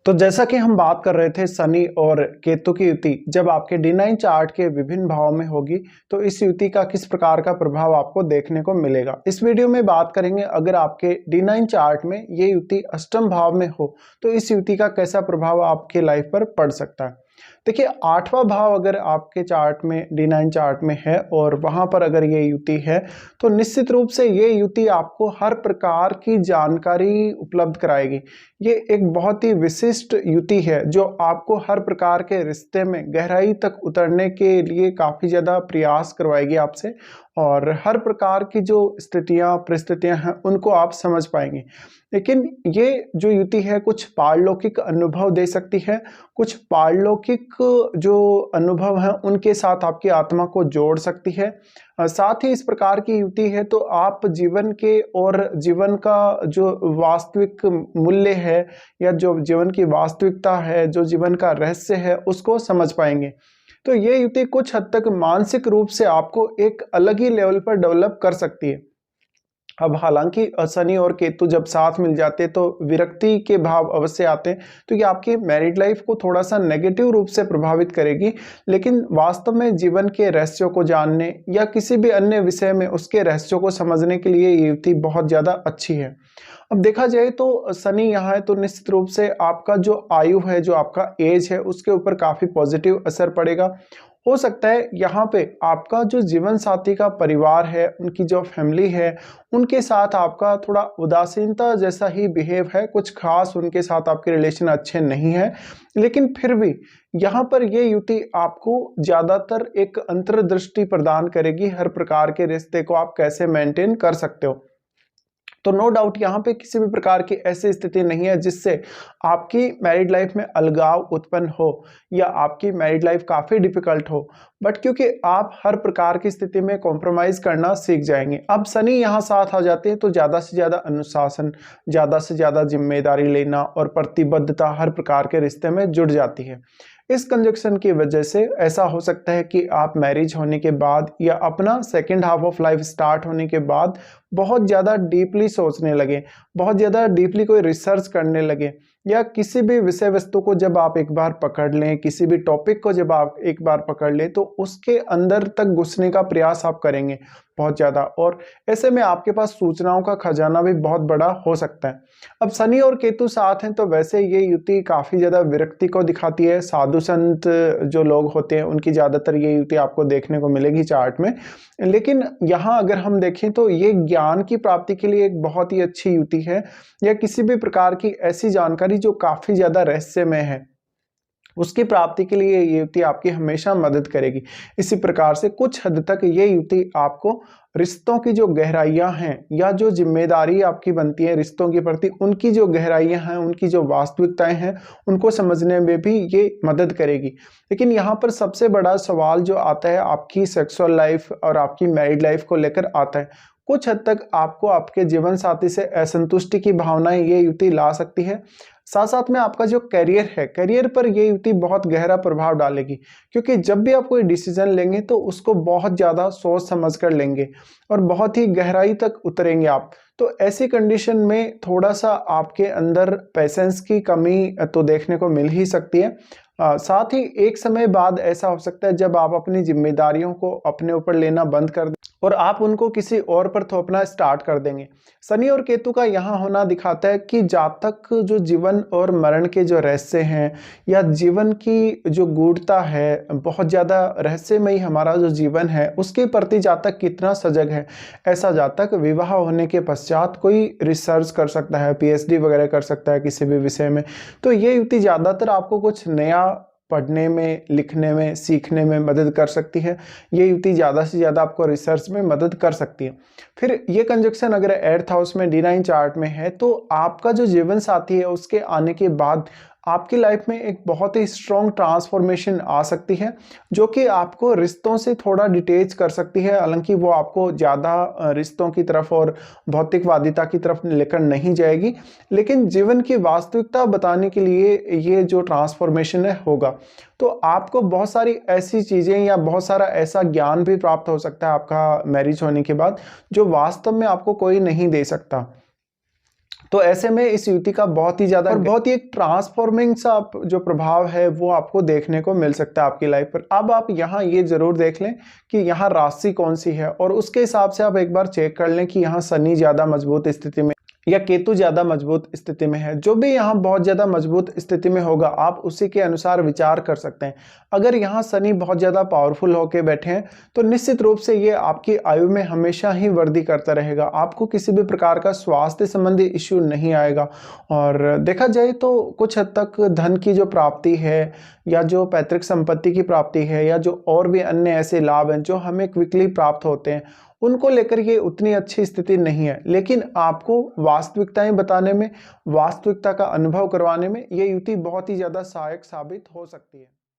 तो जैसा कि हम बात कर रहे थे शनि और केतु की युति जब आपके D9 चार्ट के विभिन्न भाव में होगी तो इस युति का किस प्रकार का प्रभाव आपको देखने को मिलेगा। इस वीडियो में बात करेंगे अगर आपके D9 चार्ट में ये युति अष्टम भाव में हो तो इस युति का कैसा प्रभाव आपके लाइफ पर पड़ सकता है। देखिए, आठवां भाव अगर आपके चार्ट में D9 चार्ट में है और वहां पर अगर ये युति है तो निश्चित रूप से ये युति आपको हर प्रकार की जानकारी उपलब्ध कराएगी। ये एक बहुत ही विशिष्ट युति है जो आपको हर प्रकार के रिश्ते में गहराई तक उतरने के लिए काफ़ी ज़्यादा प्रयास करवाएगी आपसे, और हर प्रकार की जो स्थितियाँ परिस्थितियाँ हैं उनको आप समझ पाएंगे। लेकिन ये जो युति है कुछ पारलौकिक अनुभव दे सकती है, कुछ पारलौकिक जो अनुभव हैं उनके साथ आपकी आत्मा को जोड़ सकती है। साथ ही इस प्रकार की युति है तो आप जीवन के और जीवन का जो वास्तविक मूल्य है या जो जीवन की वास्तविकता है, जो जीवन का रहस्य है, उसको समझ पाएंगे। तो ये युति कुछ हद तक मानसिक रूप से आपको एक अलग ही लेवल पर डेवलप कर सकती है। अब हालांकि शनि और केतु जब साथ मिल जाते हैं तो विरक्ति के भाव अवश्य आते हैं, तो ये आपकी मैरिड लाइफ को थोड़ा सा नेगेटिव रूप से प्रभावित करेगी। लेकिन वास्तव में जीवन के रहस्यों को जानने या किसी भी अन्य विषय में उसके रहस्यों को समझने के लिए ये युति बहुत ज़्यादा अच्छी है। अब देखा जाए तो शनि यहाँ है तो निश्चित रूप से आपका जो आयु है, जो आपका एज है, उसके ऊपर काफ़ी पॉजिटिव असर पड़ेगा। हो सकता है यहाँ पे आपका जो जीवन साथी का परिवार है, उनकी जो फैमिली है, उनके साथ आपका थोड़ा उदासीनता जैसा ही बिहेव है, कुछ खास उनके साथ आपके रिलेशन अच्छे नहीं है। लेकिन फिर भी यहाँ पर ये युति आपको ज़्यादातर एक अंतर्दृष्टि प्रदान करेगी, हर प्रकार के रिश्ते को आप कैसे मेंटेन कर सकते हो। तो नो डाउट यहाँ पे किसी भी प्रकार की ऐसी स्थिति नहीं है जिससे आपकी मैरिड लाइफ में अलगाव उत्पन्न हो या आपकी मैरिड लाइफ काफ़ी डिफिकल्ट हो, बट क्योंकि आप हर प्रकार की स्थिति में कॉम्प्रोमाइज़ करना सीख जाएंगे। अब शनि यहाँ साथ आ जाते हैं तो ज़्यादा से ज़्यादा अनुशासन, ज़्यादा से ज़्यादा जिम्मेदारी लेना और प्रतिबद्धता हर प्रकार के रिश्ते में जुड़ जाती है। इस कंजक्शन की वजह से ऐसा हो सकता है कि आप मैरिज होने के बाद या अपना second half of life start होने के बाद बहुत ज़्यादा डीपली सोचने लगे, बहुत ज़्यादा डीपली कोई रिसर्च करने लगे, या किसी भी विषय वस्तु को जब आप एक बार पकड़ लें, किसी भी टॉपिक को जब आप एक बार पकड़ लें तो उसके अंदर तक घुसने का प्रयास आप करेंगे बहुत ज़्यादा, और ऐसे में आपके पास सूचनाओं का खजाना भी बहुत बड़ा हो सकता है। अब शनि और केतु साथ हैं तो वैसे ये युति काफ़ी ज़्यादा विरक्ति को दिखाती है। साधु संत जो लोग होते हैं उनकी ज़्यादातर ये युति आपको देखने को मिलेगी चार्ट में। लेकिन यहाँ अगर हम देखें तो ये ज्ञान की प्राप्ति के लिए एक बहुत ही अच्छी युति है, या किसी भी प्रकार की ऐसी जानकारी जो काफ़ी ज़्यादा रहस्यमय है उसकी प्राप्ति के लिए ये युति आपकी हमेशा मदद करेगी। इसी प्रकार से कुछ हद तक ये युति आपको रिश्तों की जो गहराइयां हैं या जो जिम्मेदारी आपकी बनती है रिश्तों के प्रति, उनकी जो गहराइयां हैं, उनकी जो वास्तविकताएं हैं, उनको समझने में भी ये मदद करेगी। लेकिन यहाँ पर सबसे बड़ा सवाल जो आता है आपकी सेक्सुअल लाइफ और आपकी मैरिड लाइफ को लेकर आता है। कुछ हद तक आपको आपके जीवन साथी से असंतुष्टि की भावनाएं ये युति ला सकती है। साथ साथ में आपका जो करियर है, करियर पर ये युति बहुत गहरा प्रभाव डालेगी, क्योंकि जब भी आप कोई डिसीजन लेंगे तो उसको बहुत ज़्यादा सोच समझ कर लेंगे और बहुत ही गहराई तक उतरेंगे आप। तो ऐसी कंडीशन में थोड़ा सा आपके अंदर पेशेंस की कमी तो देखने को मिल ही सकती है। साथ ही एक समय बाद ऐसा हो सकता है जब आप अपनी जिम्मेदारियों को अपने ऊपर लेना बंद कर दें और आप उनको किसी और पर थोपना स्टार्ट कर देंगे। शनि और केतु का यहाँ होना दिखाता है कि जातक जो जीवन और मरण के जो रहस्य हैं या जीवन की जो गूढ़ता है, बहुत ज़्यादा रहस्यमयी हमारा जो जीवन है उसके प्रति जातक कितना सजग है। ऐसा जातक विवाह होने के पश्चात कोई रिसर्च कर सकता है, PhD वगैरह कर सकता है किसी भी विषय में। तो ये युति ज़्यादातर आपको कुछ नया पढ़ने में, लिखने में, सीखने में मदद कर सकती है। ये युति ज़्यादा से ज़्यादा आपको रिसर्च में मदद कर सकती है। फिर ये कंजक्शन अगर 8th हाउस में D9 चार्ट में है तो आपका जो जीवन साथी है उसके आने के बाद आपकी लाइफ में एक बहुत ही स्ट्रॉन्ग ट्रांसफॉर्मेशन आ सकती है, जो कि आपको रिश्तों से थोड़ा डिटेच कर सकती है। हालांकि वो आपको ज़्यादा रिश्तों की तरफ और भौतिकवादिता की तरफ लेकर नहीं जाएगी, लेकिन जीवन की वास्तविकता बताने के लिए ये जो ट्रांसफॉर्मेशन है होगा। तो आपको बहुत सारी ऐसी चीज़ें या बहुत सारा ऐसा ज्ञान भी प्राप्त हो सकता है आपका मैरिज होने के बाद, जो वास्तव में आपको कोई नहीं दे सकता। तो ऐसे में इस युति का बहुत ही ज्यादा और बहुत ही एक ट्रांसफॉर्मिंग सा जो प्रभाव है वो आपको देखने को मिल सकता है आपकी लाइफ पर। अब आप यहाँ ये जरूर देख लें कि यहाँ राशि कौन सी है और उसके हिसाब से आप एक बार चेक कर लें कि यहाँ शनि ज्यादा मजबूत स्थिति में या केतु ज्यादा मजबूत स्थिति में है। जो भी यहाँ बहुत ज्यादा मजबूत स्थिति में होगा आप उसी के अनुसार विचार कर सकते हैं। अगर यहाँ शनि बहुत ज्यादा पावरफुल होके बैठे हैं तो निश्चित रूप से ये आपकी आयु में हमेशा ही वृद्धि करता रहेगा, आपको किसी भी प्रकार का स्वास्थ्य संबंधी इश्यू नहीं आएगा। और देखा जाए तो कुछ हद तक धन की जो प्राप्ति है या जो पैतृक संपत्ति की प्राप्ति है या जो और भी अन्य ऐसे लाभ हैं जो हमें क्विकली प्राप्त होते हैं उनको लेकर ये उतनी अच्छी स्थिति नहीं है। लेकिन आपको वास्तविकताएं बताने में, वास्तविकता का अनुभव करवाने में ये युति बहुत ही ज्यादा सहायक साबित हो सकती है।